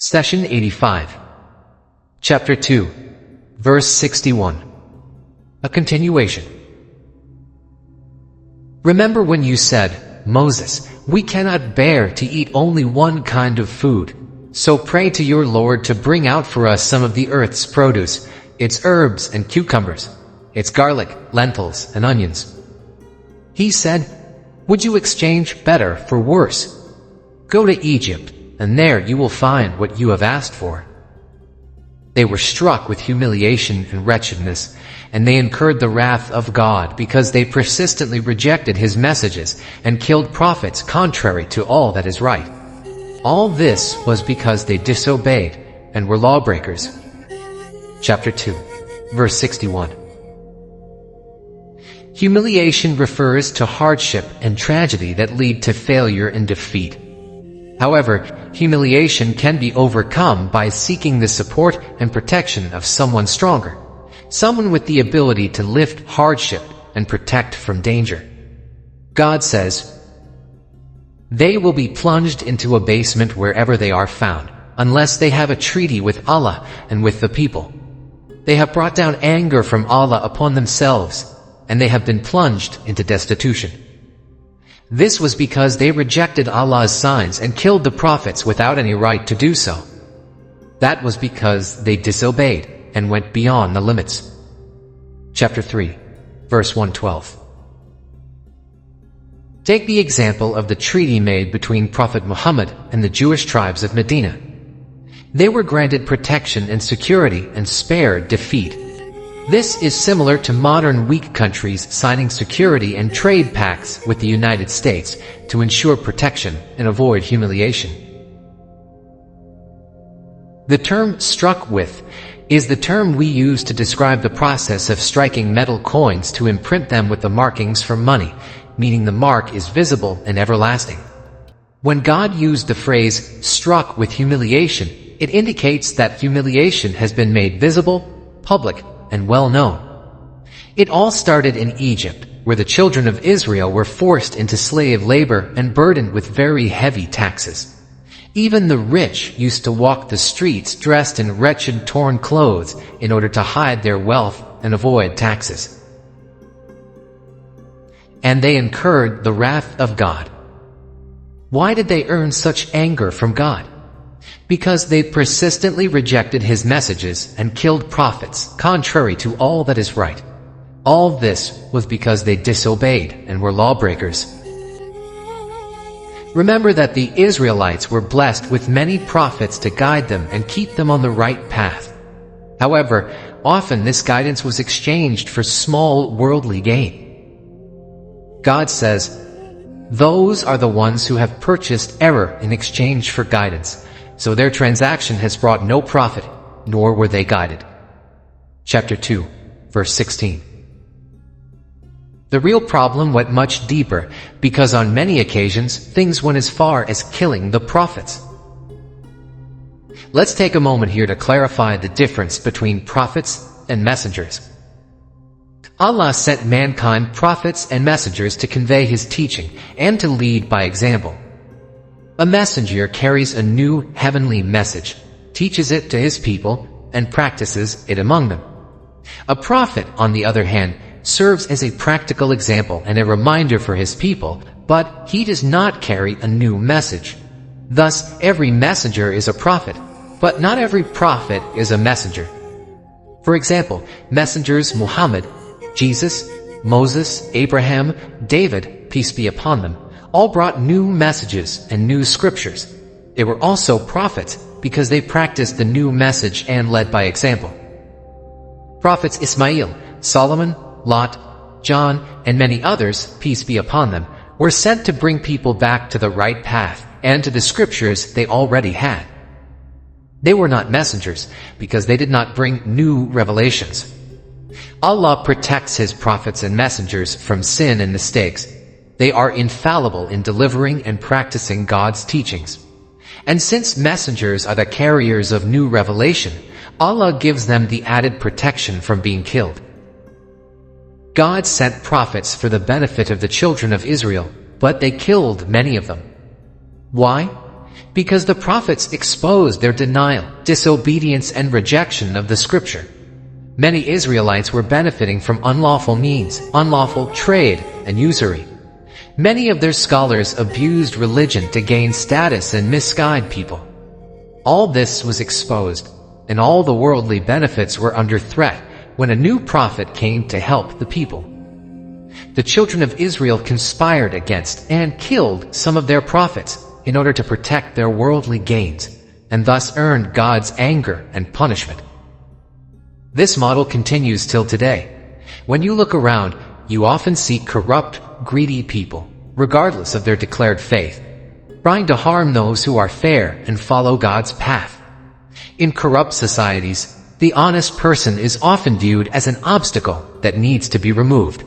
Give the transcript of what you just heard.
Session 85. Chapter 2, Verse 61. A continuation. Remember when you said, Moses, we cannot bear to eat only one kind of food. So pray to your Lord to bring out for us some of the earth's produce, its herbs and cucumbers, its garlic, lentils, and onions. He said, would you exchange better for worse? Go to Egypt, and there you will find what you have asked for. They were struck with humiliation and wretchedness, and they incurred the wrath of God because they persistently rejected His messages and killed prophets contrary to all that is right. All this was because they disobeyed and were lawbreakers. Chapter 2, Verse 61. Humiliation refers to hardship and tragedy that lead to failure and defeat. However, humiliation can be overcome by seeking the support and protection of someone stronger, someone with the ability to lift hardship and protect from danger. God says, they will be plunged into abasement wherever they are found, unless they have a treaty with Allah and with the people. They have brought down anger from Allah upon themselves, and they have been plunged into destitution. This was because they rejected Allah's signs and killed the prophets without any right to do so. That was because they disobeyed and went beyond the limits. Chapter 3, Verse 112. Take the example of the treaty made between Prophet Muhammad and the Jewish tribes of Medina. They were granted protection and security and spared defeat. This is similar to modern weak countries signing security and trade pacts with the United States to ensure protection and avoid humiliation. The term struck with is the term we use to describe the process of striking metal coins to imprint them with the markings for money, meaning the mark is visible and everlasting. When God used the phrase struck with humiliation, it indicates that humiliation has been made visible, public, and well known. It all started in Egypt, where the children of Israel were forced into slave labor and burdened with very heavy taxes. Even the rich used to walk the streets dressed in wretched torn clothes in order to hide their wealth and avoid taxes. And they incurred the wrath of God. Why did they earn such anger from God? Because they persistently rejected His messages and killed prophets, contrary to all that is right. All this was because they disobeyed and were lawbreakers. Remember that the Israelites were blessed with many prophets to guide them and keep them on the right path. However, often this guidance was exchanged for small worldly gain. God says, those are the ones who have purchased error in exchange for guidance. So their transaction has brought no profit, nor were they guided. Chapter 2, Verse 16. The real problem went much deeper, because on many occasions, things went as far as killing the prophets. Let's take a moment here to clarify the difference between prophets and messengers. Allah sent mankind prophets and messengers to convey His teaching and to lead by example. A messenger carries a new heavenly message, teaches it to his people, and practices it among them. A prophet, on the other hand, serves as a practical example and a reminder for his people, but he does not carry a new message. Thus, every messenger is a prophet, but not every prophet is a messenger. For example, messengers Muhammad, Jesus, Moses, Abraham, David, peace be upon them, all brought new messages and new scriptures. They were also prophets because they practiced the new message and led by example. Prophets Ismail, Solomon, Lot, John, and many others, peace be upon them, were sent to bring people back to the right path and to the scriptures they already had. They were not messengers because they did not bring new revelations. Allah protects His prophets and messengers from sin and mistakes. They are infallible in delivering and practicing God's teachings. And since messengers are the carriers of new revelation, Allah gives them the added protection from being killed. God sent prophets for the benefit of the children of Israel, but they killed many of them. Why? Because the prophets exposed their denial, disobedience, and rejection of the scripture. Many Israelites were benefiting from unlawful means, unlawful trade, and usury. Many of their scholars abused religion to gain status and misguide people. All this was exposed, and all the worldly benefits were under threat when a new prophet came to help the people. The children of Israel conspired against and killed some of their prophets in order to protect their worldly gains, and thus earned God's anger and punishment. This model continues till today. When you look around, you often see corrupt, greedy people, regardless of their declared faith, trying to harm those who are fair and follow God's path. In corrupt societies, the honest person is often viewed as an obstacle that needs to be removed.